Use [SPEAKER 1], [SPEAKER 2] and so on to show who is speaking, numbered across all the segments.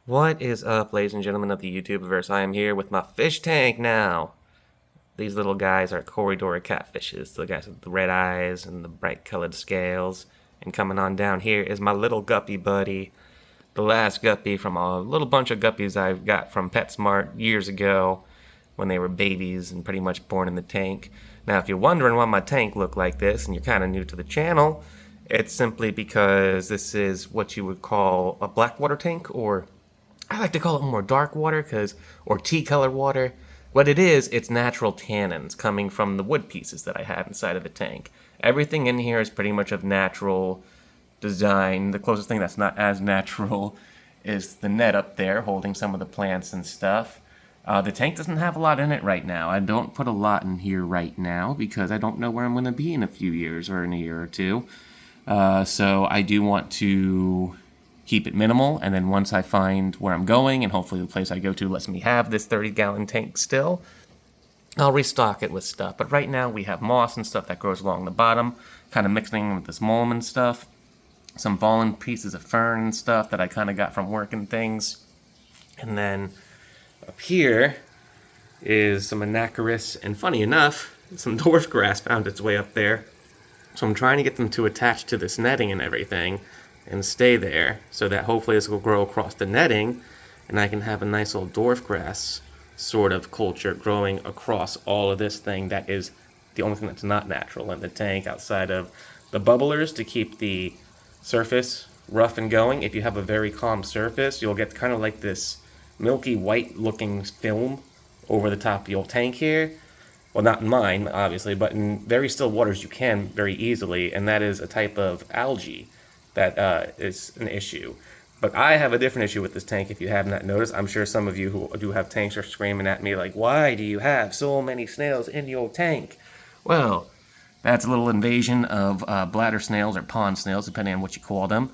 [SPEAKER 1] What is up, ladies and gentlemen of the YouTubeverse? I am here with my fish tank now. These little guys are Corridor catfishes, the guys with the red eyes and the bright colored scales. And coming on down here is my little guppy buddy, the last guppy from a little bunch of guppies I got from PetSmart years ago when they were babies and pretty much born in the tank. Now, if you're wondering why my tank looked like this and you're kind of new to the channel, it's simply because this is what you would call a black water tank, or I like to call it more dark water, or tea color water. What it is, it's natural tannins coming from the wood pieces that I have inside of the tank. Everything in here is pretty much of natural design. The closest thing that's not as natural is the net up there holding some of the plants and stuff. The tank doesn't have a lot in it right now. I don't put a lot in here right now because I don't know where I'm going to be in a few years or in a year or two. So I do want to keep it minimal, and then once I find where I'm going, and hopefully the place I go to lets me have this 30-gallon tank still, I'll restock it with stuff. But right now we have moss and stuff that grows along the bottom, kind of mixing with this mulm and stuff. Some fallen pieces of fern and stuff that I kind of got from work and things. And then up here is some anacharis, and funny enough, some dwarf grass found its way up there. So I'm trying to get them to attach to this netting and everything and stay there, so that hopefully this will grow across the netting and I can have a nice little dwarf grass sort of culture growing across all of this thing that is the only thing that's not natural in the tank outside of the bubblers to keep the surface rough and going. If you have a very calm surface, you'll get kind of like this milky white looking film over the top of your tank here. Well, not in mine, obviously, but in very still waters you can very easily, and that is a type of algae that is an issue. But I have a different issue with this tank, if you have not noticed. I'm sure some of you who do have tanks are screaming at me like, why do you have so many snails in your tank? Well, that's a little invasion of bladder snails or pond snails, depending on what you call them.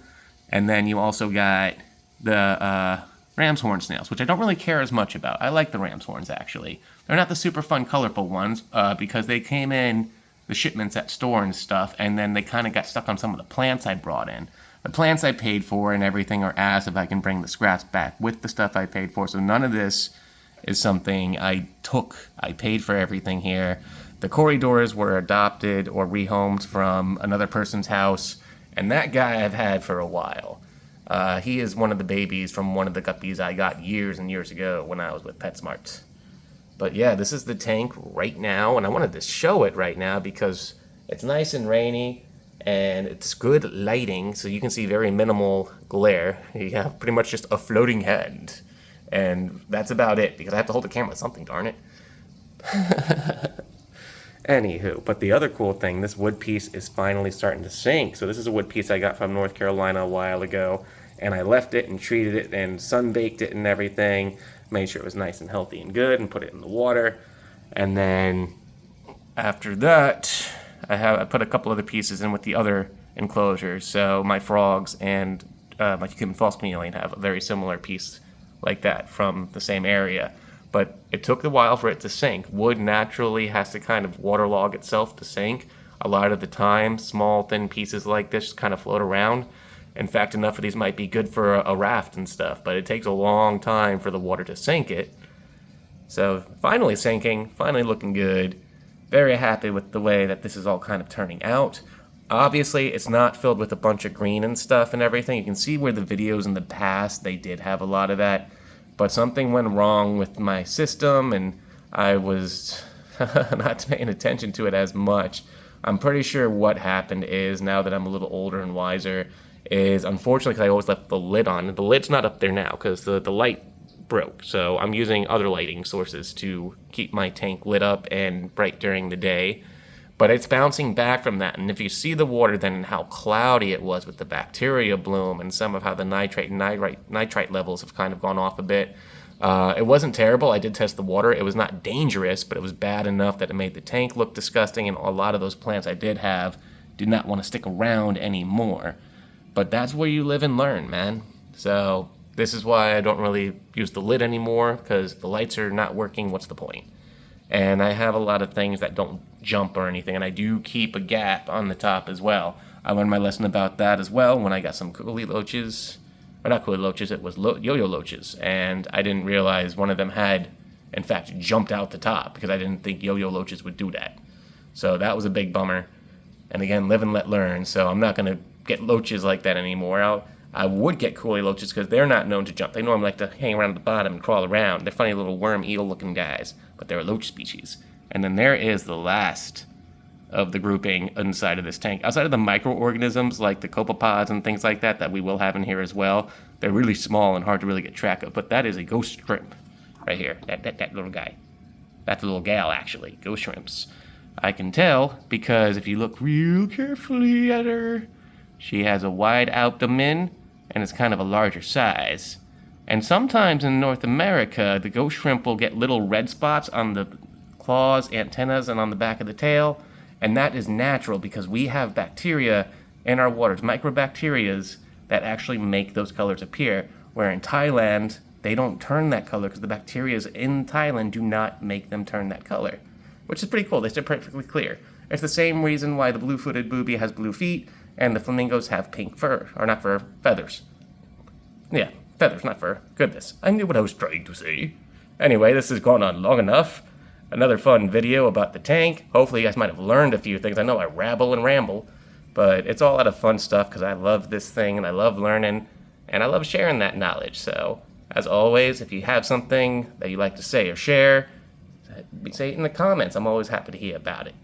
[SPEAKER 1] And then you also got the ram's horn snails, which I don't really care as much about. I like the ram's horns, actually. They're not the super fun, colorful ones, because they came in the shipments at store and stuff, and then they kind of got stuck on some of the plants I brought in. The plants I paid for and everything are asked if I can bring the scraps back with the stuff I paid for, so none of this is something I took. I paid for everything here. The corridors were adopted or rehomed from another person's house, and that guy I've had for a while. He is one of the babies from one of the guppies I got years and years ago when I was with PetSmart. But yeah, this is the tank right now, and I wanted to show it right now because it's nice and rainy, and it's good lighting, so you can see very minimal glare. You have pretty much just a floating head, and that's about it, because I have to hold the camera with something, darn it. Anywho, but the other cool thing, this wood piece is finally starting to sink. So this is a wood piece I got from North Carolina a while ago, and I left it and treated it and sun-baked it and everything, made sure it was nice and healthy and good, and put it in the water. And then after that, I put a couple other pieces in with the other enclosures. So my frogs and my Cuban false chameleon have a very similar piece like that from the same area. But it took a while for it to sink. Wood naturally has to kind of waterlog itself to sink. A lot of the time, small, thin pieces like this kind of float around. In fact, enough of these might be good for a raft and stuff, but it takes a long time for the water to sink it. So finally sinking, finally looking good. Very happy with the way that this is all kind of turning out. Obviously, it's not filled with a bunch of green and stuff and everything. You can see where the videos in the past, they did have a lot of that. But something went wrong with my system, and I was not paying attention to it as much. I'm pretty sure what happened is, now that I'm a little older and wiser, is unfortunately, because I always left the lid on. The lid's not up there now because the light broke. So I'm using other lighting sources to keep my tank lit up and bright during the day. But it's bouncing back from that. And if you see the water then and how cloudy it was with the bacteria bloom and some of how the nitrite levels have kind of gone off a bit, it wasn't terrible. I did test the water. It was not dangerous, but it was bad enough that it made the tank look disgusting, and a lot of those plants I did have did not want to stick around anymore. But that's where you live and learn, man. So this is why I don't really use the lid anymore, because the lights are not working. What's the point? And I have a lot of things that don't jump or anything, and I do keep a gap on the top as well. I learned my lesson about that as well when I got some coolie loaches or not Koolie Loaches, it was Yo-Yo Loaches. And I didn't realize one of them had, in fact, jumped out the top because I didn't think Yo-Yo Loaches would do that. So that was a big bummer. And again, live and let learn. So I'm not going to get loaches like that anymore. I would get Koolie Loaches because they're not known to jump. They normally like to hang around at the bottom and crawl around. They're funny little worm eagle looking guys, but they're a loach species. And then there is the last of the grouping inside of this tank. Outside of the microorganisms like the copepods and things like that we will have in here as well, they're really small and hard to really get track of. But that is a ghost shrimp right here. That little guy. That's a little gal, actually. Ghost shrimps. I can tell because if you look real carefully at her, she has a wide abdomen and is kind of a larger size. And sometimes in North America, the ghost shrimp will get little red spots on the claws, antennas, and on the back of the tail. And that is natural because we have bacteria in our waters, microbacterias, that actually make those colors appear. Where in Thailand, they don't turn that color because the bacteria in Thailand do not make them turn that color. Which is pretty cool. They stay perfectly clear. It's the same reason why the blue-footed booby has blue feet and the flamingos have pink fur. Or not fur, feathers. Yeah, feathers, not fur. Goodness, I knew what I was trying to say. Anyway, this has gone on long enough. Another fun video about the tank. Hopefully you guys might have learned a few things. I know I rabble and ramble, but it's all out of fun stuff because I love this thing and I love learning and I love sharing that knowledge. So, as always, if you have something that you like to say or share, say it in the comments. I'm always happy to hear about it.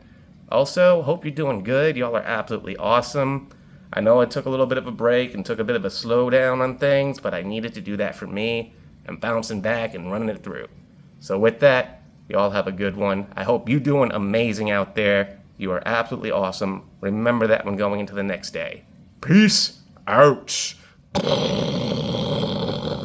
[SPEAKER 1] Also, hope you're doing good. Y'all are absolutely awesome. I know I took a little bit of a break and took a bit of a slowdown on things, but I needed to do that for me. I'm bouncing back and running it through. So with that, y'all have a good one. I hope you're doing amazing out there. You are absolutely awesome. Remember that when going into the next day. Peace out.